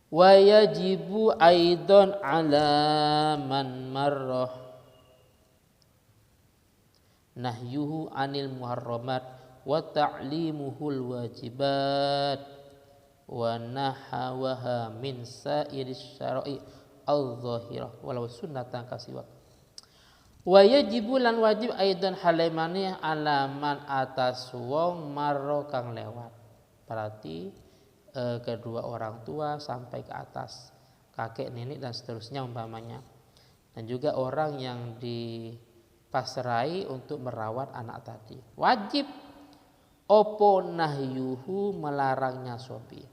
Wa yajibu aidan ala man marrah nahyuhu anil muharramat wa ta'limuhul wajibat wa nahawaha min sa'iris syara'i al-zahirah walau sunnatan kasiwak. Wa yajibu lan wajib aidan halaimani alaman atas wong marro kang lewat. Berarti kedua orang tua sampai ke atas, kakek, nenek dan seterusnya umpamanya. Dan juga orang yang dipasrai untuk merawat anak tadi. Wajib opo nahyuhu melarangnya sobi.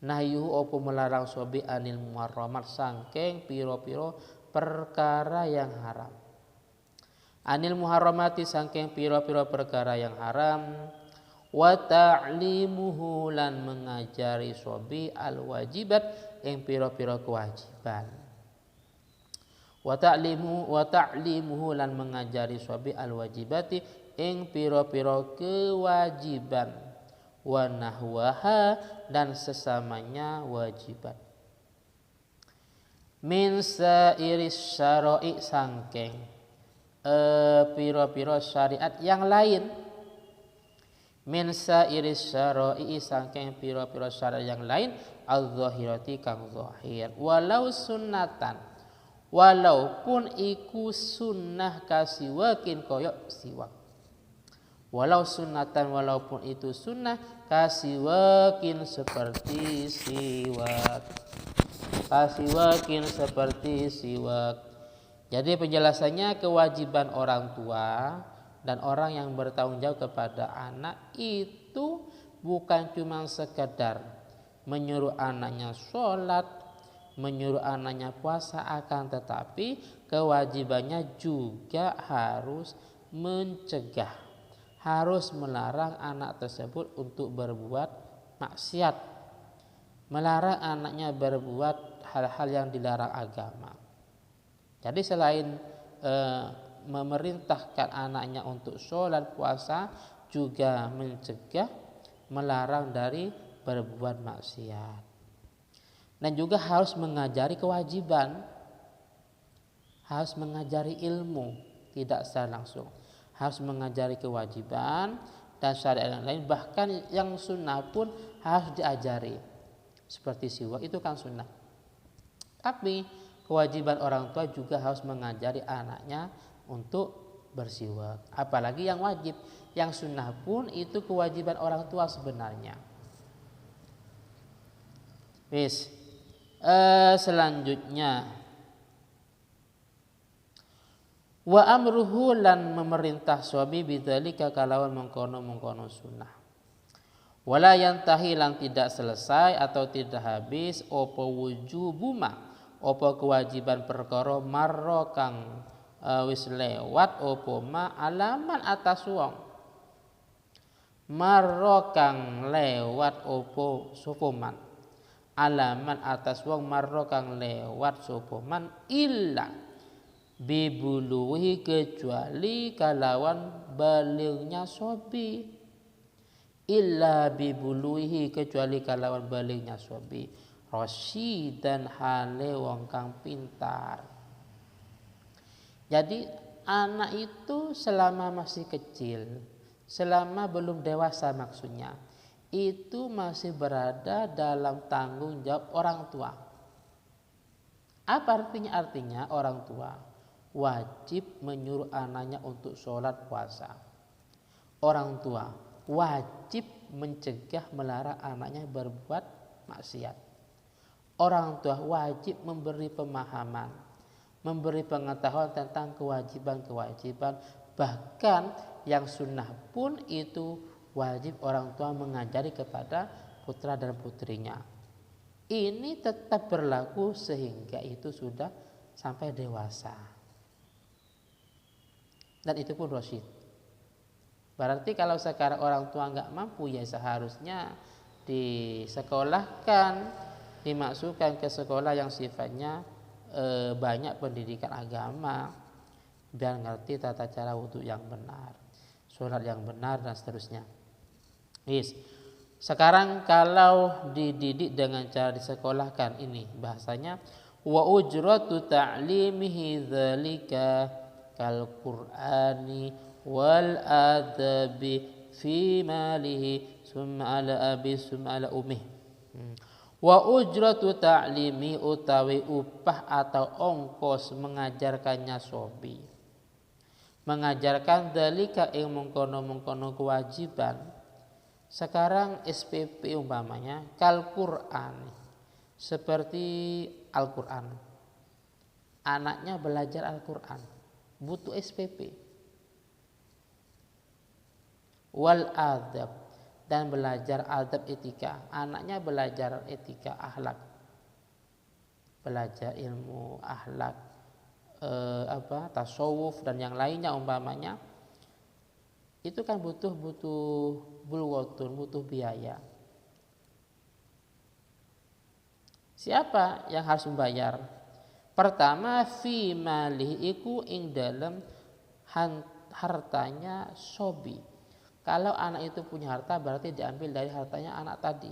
Nahyuhu opo melarang sobi anil muharramat sangking piro-piro perkara yang haram. Anil muharramati sangking piro-piro perkara yang haram. Wa ta'limuhu lan mengajari sobi al wajibat yang piro-piro kewajiban. Wa ta'limuhu lan mengajari sobi al wajibati yang piro-piro kewajiban. Wa nahwaha dan sesamanya wajibat. Min sa'iris syara'i sangking piro-piro syariat yang lain. Min sa'iris syara'i sangking piro-piro syariat yang lain al-zahirati kang zahir. Walau sunnatan, walaupun iku sunnah kasiwakin koyok siwak. Walau sunnatan, walaupun itu sunnah kasiwakin seperti siwak. Kasiwakin seperti siwak. Jadi penjelasannya kewajiban orang tua dan orang yang bertanggung jawab kepada anak itu bukan cuma sekedar menyuruh anaknya sholat, menyuruh anaknya puasa, akan tetapi kewajibannya juga harus mencegah, harus melarang anak tersebut untuk berbuat maksiat, melarang anaknya berbuat hal-hal yang dilarang agama. Jadi selain memerintahkan anaknya untuk sholat puasa, juga mencegah, melarang dari berbuat maksiat. Dan juga harus mengajari kewajiban, harus mengajari ilmu, tidak secara langsung. Harus mengajari kewajiban dan syariat yang lain, bahkan yang sunnah pun harus diajari. Seperti siwak itu kan sunnah. Tapi kewajiban orang tua juga harus mengajari anaknya untuk bersiwak. Apalagi yang wajib, yang sunnah pun itu kewajiban orang tua sebenarnya. Selanjutnya, wa amruhu lan memerintah suami bidzalika kalawan mengkono sunnah. Wala yantahi lan tidak selesai atau tidak habis opo wujubuma, opo kewajiban perkara marro kang wis lewat opo ma alaman atas wong. Marro kang lewat opo sopoman, alaman atas wong marro kang lewat sopoman illa bibuluhi kecuali kalawan balignya sobi. Illa bibuluhi kecuali kalawan balignya sobi. Rasyidan hale wong kang pintar. Jadi anak itu selama masih kecil, selama belum dewasa maksudnya, itu masih berada dalam tanggung jawab orang tua. Apa artinya? Artinya orang tua wajib menyuruh anaknya untuk sholat puasa. Orang tua wajib mencegah, melarang anaknya berbuat maksiat. Orang tua wajib memberi pemahaman, memberi pengetahuan tentang kewajiban-kewajiban. Bahkan yang sunnah pun itu wajib orang tua mengajari kepada putra dan putrinya. Ini tetap berlaku sehingga itu sudah sampai dewasa. Dan itu pun rasyid. Berarti kalau sekarang orang tua nggak mampu, ya seharusnya disekolahkan, dimasukkan ke sekolah yang sifatnya banyak pendidikan agama, biar ngerti tata cara wudhu yang benar, sholat yang benar dan seterusnya. Sekarang kalau dididik dengan cara disekolahkan, ini bahasanya wa ujratu ta'limihi dzalika kal qur'ani wal adabi fi malihi summa ala abi summa ala umih. Wa ujratu ta'limi utawi upah atau ongkos mengajarkannya sobi, mengajarkan dzalika ing mengkono-mengkono kewajiban. Sekarang SPP umpamanya kal Quran, seperti Al-Quran. Anaknya belajar Al-Quran, butuh SPP. Wal adab, dan belajar adab etika. Anaknya belajar etika akhlak, belajar ilmu akhlak, tasawuf dan yang lainnya umpamanya. Itu kan butuh bulwatun, butuh biaya. Siapa yang harus membayar? Pertama, fi malihi iku ing dalam hartanya sobi. Kalau anak itu punya harta berarti diambil dari hartanya anak tadi.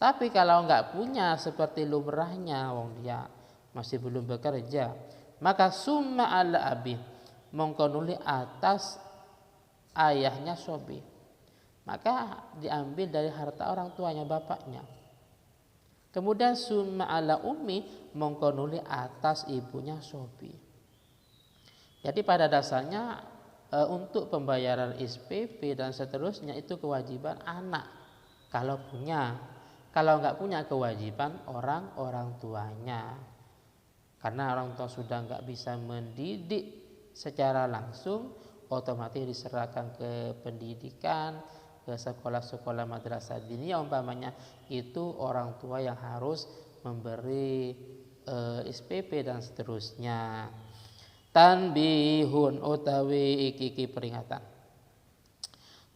Tapi kalau enggak punya, seperti lumrahnya wong dia masih belum bekerja, maka summa ala abi, mongko nuli atas ayahnya sobi, maka diambil dari harta orang tuanya, bapaknya. Kemudian summa ala ummi, mongko nuli atas ibunya sobi. Jadi pada dasarnya untuk pembayaran SPP dan seterusnya itu kewajiban anak kalau punya. Kalau enggak punya, kewajiban orang tuanya. Karena orang tua sudah enggak bisa mendidik secara langsung, otomatis diserahkan ke pendidikan, ke sekolah-sekolah madrasah diniyah umpamanya, itu orang tua yang harus memberi SPP dan seterusnya. Tanbihun utawi iki peringatan.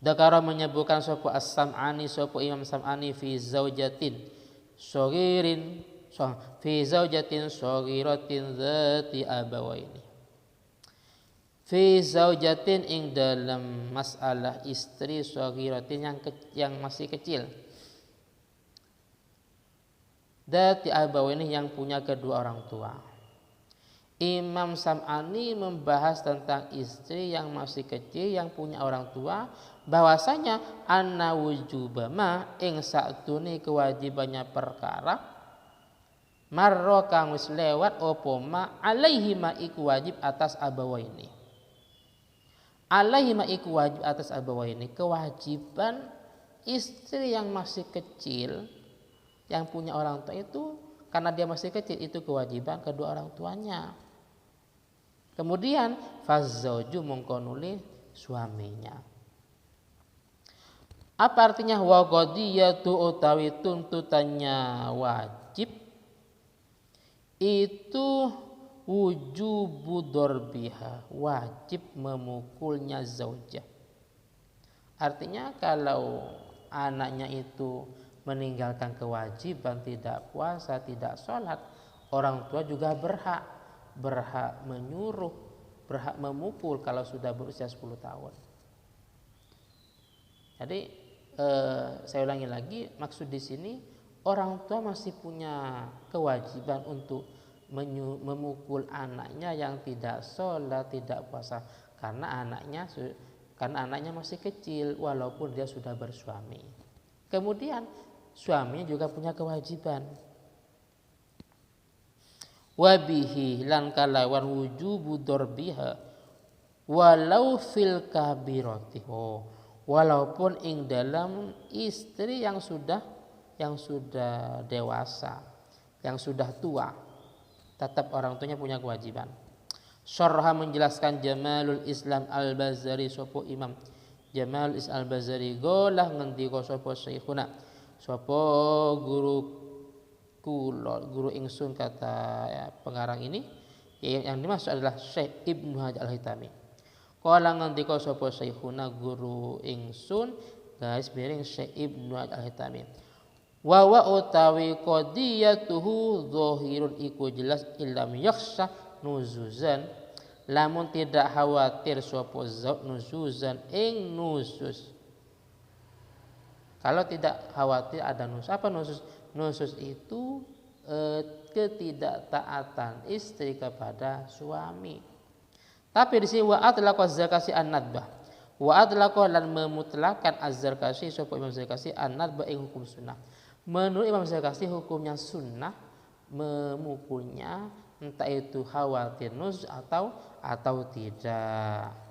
Dakara menyebutkan sapa As-Sam'ani, sapa Imam Sam'ani fi zaujatin shaghirin, fi zaujatin shaghiratin dzati abawaini. Fi zaujatin ing dalam masalah istri shaghiratin yang masih kecil. Dzati abawaini yang punya kedua orang tua. Imam Sam'ani membahas tentang istri yang masih kecil yang punya orang tua, bahwasanya anna wujuba ma ing satune kewajibannya perkara marra kang wis lewat apa ma alaihi ma iku wajib atas abawaini. Alaihi ma iku wajib atas abawaini, kewajiban istri yang masih kecil yang punya orang tua itu, karena dia masih kecil, itu kewajiban kedua orang tuanya. Kemudian fazauju mongkonuli suaminya. Apa artinya wa qadiyatu utawi tuntutannya wajib? Itu wujubu dorbiha, wajib memukulnya zaujah. Artinya kalau anaknya itu meninggalkan kewajiban, tidak puasa, tidak sholat, orang tua juga berhak menyuruh, berhak memukul kalau sudah berusia 10 tahun. Jadi saya ulangi lagi, maksud di sini orang tua masih punya kewajiban untuk memukul anaknya yang tidak sholat, tidak puasa, karena anaknya masih kecil walaupun dia sudah bersuami. Kemudian suaminya juga punya kewajiban. Wabihi lan kalawan wujubu dorbiha walau fil kabirati, walaupun ing dalam istri yang sudah dewasa, yang sudah tua, tetap orang tuanya punya kewajiban. Syarha menjelaskan Jamalul Islam Al-Bazari, sopo Imam Jamalul Islam Al-Bazari golah ngendika sopo syekhuna, sopo guru ingsun, kata pengarang ini, yang dimaksud adalah Syekh Ibnu Hajar Al-Haytami. Kala ngendika sapa syekhuna guru ingsun, guys miring Syekh Ibnu Hajar Al-Haytami, wa utawi qadiyatuhu zahirun iku jelas illam yakhsha nuzuzan, lamun tidak khawatir sapa zat nuzuzan ing nuzus. Kalau tidak khawatir ada nusus. Apa nusus? Nusus itu ketidaktaatan istri kepada suami. Tapi di sini wa atlaqa zakasi an-nadbah. Wa atlaqa lan memutlakan az-zakasi sapa Imam Zakasi an-nadbah ing hukum sunnah. Menurut Imam Zakasi hukumnya sunnah memukulnya entah itu khawatir nusus atau tidak.